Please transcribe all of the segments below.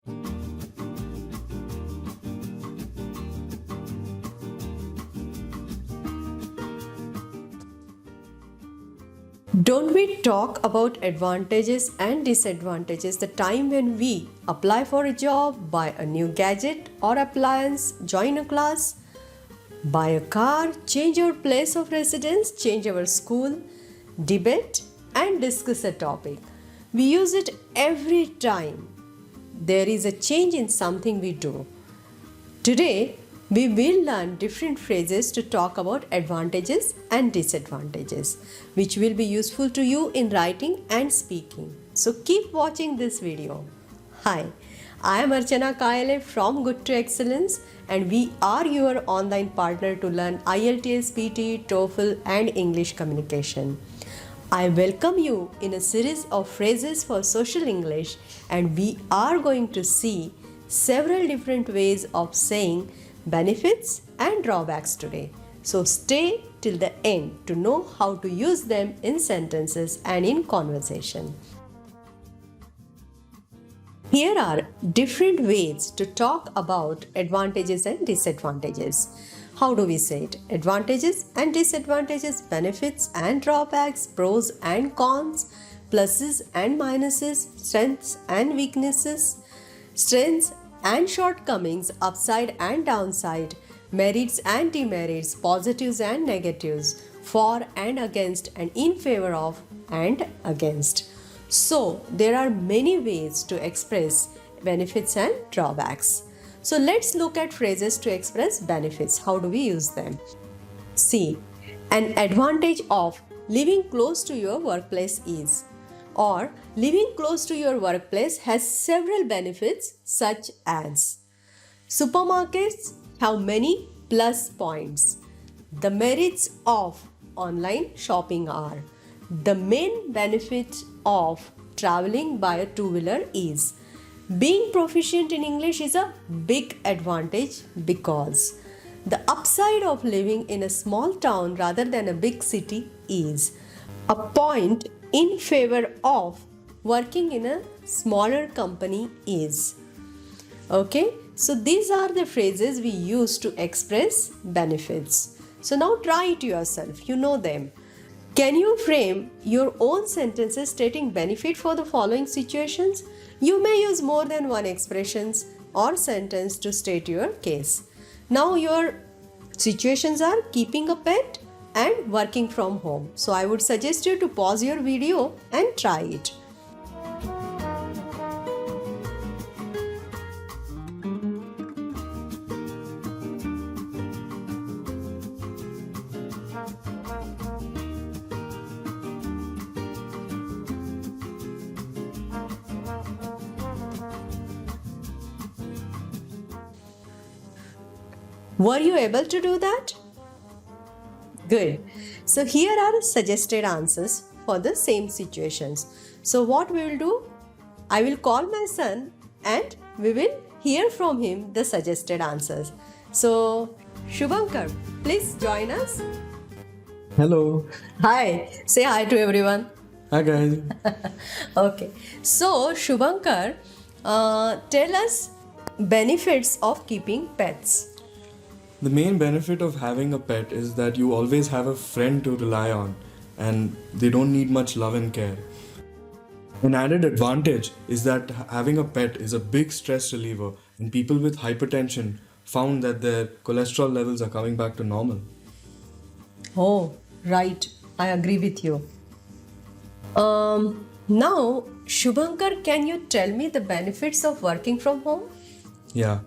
Don't we talk about advantages and disadvantages the time when we apply for a job, buy a new gadget or appliance, join a class, buy a car, change our place of residence, change our school, debate and discuss a topic. We use it every time there is a change in something we do. Today, we will learn different phrases to talk about advantages and disadvantages, which will be useful to you in writing and speaking. So keep watching this video. Hi, I am Archana Kayale from Good to Excellence, and we are your online partner to learn IELTS, PT, TOEFL and English communication. I welcome you in a series of phrases for social English, and we are going to see several different ways of saying benefits and drawbacks today. So stay till the end to know how to use them in sentences and in conversation. Here are different ways to talk about advantages and disadvantages. How do we say it? Advantages and disadvantages, benefits and drawbacks, pros and cons, pluses and minuses, strengths and weaknesses, strengths and shortcomings, upside and downside, merits and demerits, positives and negatives, for and against, and in favor of and against. So, there are many ways to express benefits and drawbacks. So, let's look at phrases to express benefits. How do we use them? See, an advantage of living close to your workplace is, or living close to your workplace has several benefits such as supermarkets have many plus points. The merits of online shopping are, the main benefit of traveling by a two-wheeler is, being proficient in English is a big advantage because, the upside of living in a small town rather than a big city is, a point in favor of working in a smaller company is. Okay, so these are the phrases we use to express benefits. So now try it yourself, you know them. Can you frame your own sentences stating benefit for the following situations? You may use more than one expressions or sentence to state your case. Now your situations are keeping a pet and working from home. So I would suggest you to pause your video and try it. Were you able to do that? Good. So here are suggested answers for the same situations. So what we will do? I will call my son and we will hear from him the suggested answers. So Shubhankar, please join us. Hello. Hi. Say hi to everyone. Hi guys. Okay. So Shubhankar, tell us benefits of keeping pets. The main benefit of having a pet is that you always have a friend to rely on and they don't need much love and care. An added advantage is that having a pet is a big stress reliever, and people with hypertension found that their cholesterol levels are coming back to normal. Oh, right. I agree with you. Now, Shubhankar, can you tell me the benefits of working from home? Yeah.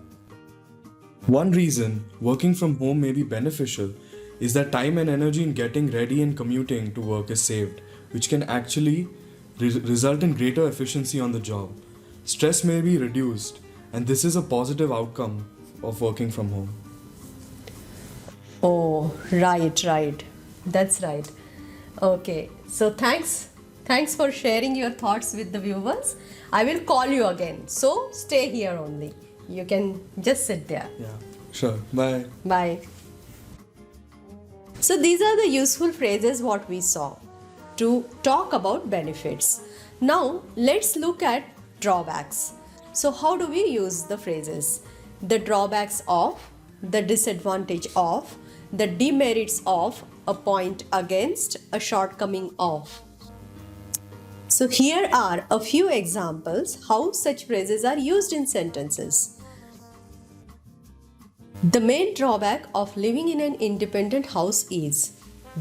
One reason working from home may be beneficial is that time and energy in getting ready and commuting to work is saved, which can actually result in greater efficiency on the job. Stress may be reduced, and this is a positive outcome of working from home. Oh, right. That's right. Okay, so thanks for sharing your thoughts with the viewers. I will call you again, so stay here only. You can just sit there. Yeah, sure. Bye. Bye. So these are the useful phrases what we saw to talk about benefits. Now let's look at drawbacks. So how do we use the phrases? The drawbacks of, the disadvantage of, the demerits of, a point against, a shortcoming of. So here are a few examples how such phrases are used in sentences. The main drawback of living in an independent house is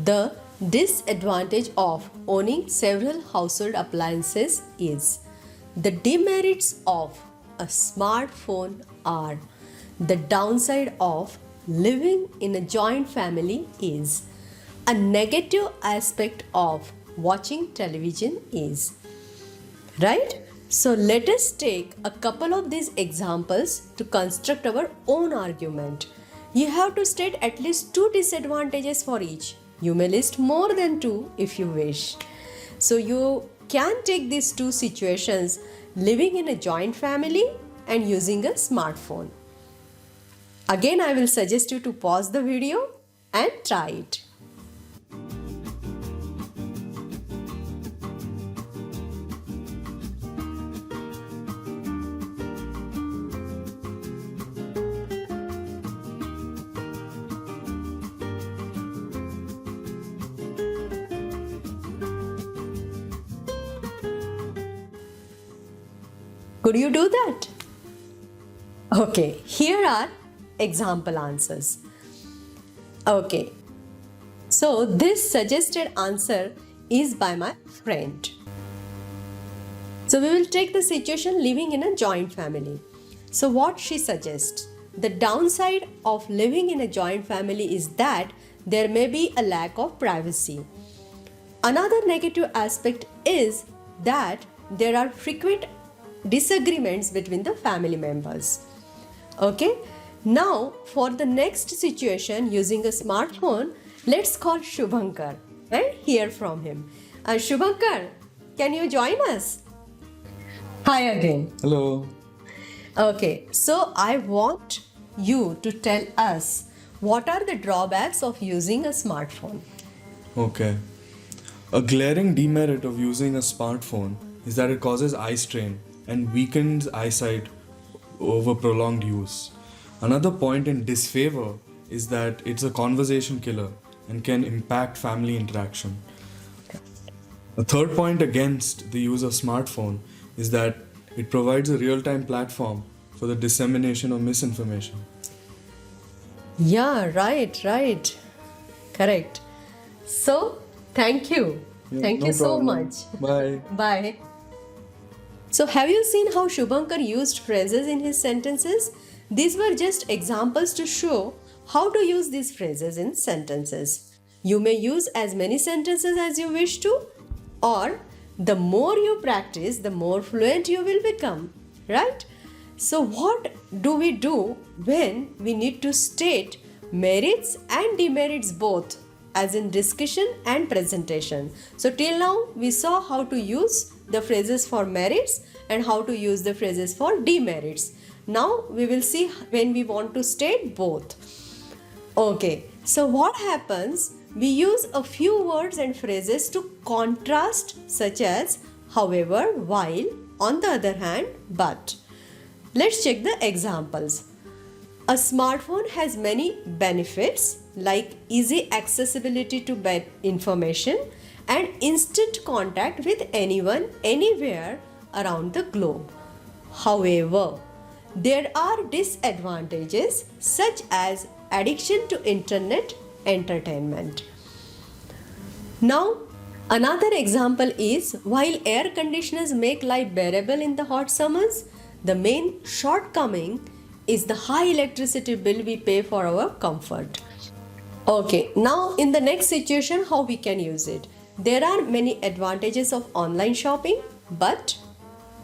the disadvantage of owning several household appliances is the demerits of a smartphone are the downside of living in a joint family is a negative aspect of watching television is. Right? So let us take a couple of these examples to construct our own argument. You have to state at least 2 disadvantages for each. You may list more than 2 if you wish. So you can take these 2 situations, living in a joint family and using a smartphone. Again, I will suggest you to pause the video and try it. Could you do that? Okay, here are example answers. Okay, so this suggested answer is by my friend. So we will take the situation living in a joint family. So what she suggests? The downside of living in a joint family is that there may be a lack of privacy. Another negative aspect is that there are frequent disagreements between the family members. Okay, now for the next situation using a smartphone, let's call Shubhankar and hear from him. Shubhankar, can you join us? Hi again. Hello. Okay, so I want you to tell us what are the drawbacks of using a smartphone. Okay. A glaring demerit of using a smartphone is that it causes eye strain and weakens eyesight over prolonged use. Another point in disfavor is that it's a conversation killer and can impact family interaction. A third point against the use of smartphone is that it provides a real-time platform for the dissemination of misinformation. Yeah, right. Correct. So, thank you. Thank no you so problem. much. Bye. Bye. So, have you seen how Shubhankar used phrases in his sentences? These were just examples to show how to use these phrases in sentences. You may use as many sentences as you wish to, or the more you practice, the more fluent you will become, right? So, what do we do when we need to state merits and demerits both, as in discussion and presentation? So, till now we saw how to use the phrases for merits and how to use the phrases for demerits. Now we will see when we want to state both. Okay, so what happens? We use a few words and phrases to contrast, such as however, while, on the other hand, but. Let's check the examples. A smartphone has many benefits like easy accessibility to information and instant contact with anyone, anywhere around the globe. However, there are disadvantages such as addiction to internet entertainment. Now, another example is while air conditioners make life bearable in the hot summers, the main shortcoming is the high electricity bill we pay for our comfort. Okay, now in the next situation, how we can use it? There are many advantages of online shopping, but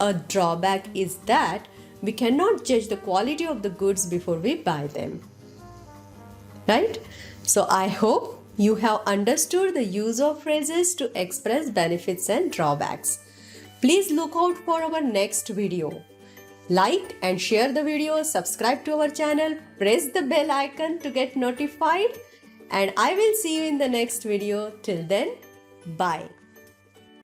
a drawback is that we cannot judge the quality of the goods before we buy them. Right? So I hope you have understood the use of phrases to express benefits and drawbacks. Please look out for our next video. Like and share the video, subscribe to our channel, press the bell icon to get notified, and I will see you in the next video. Till then, bye.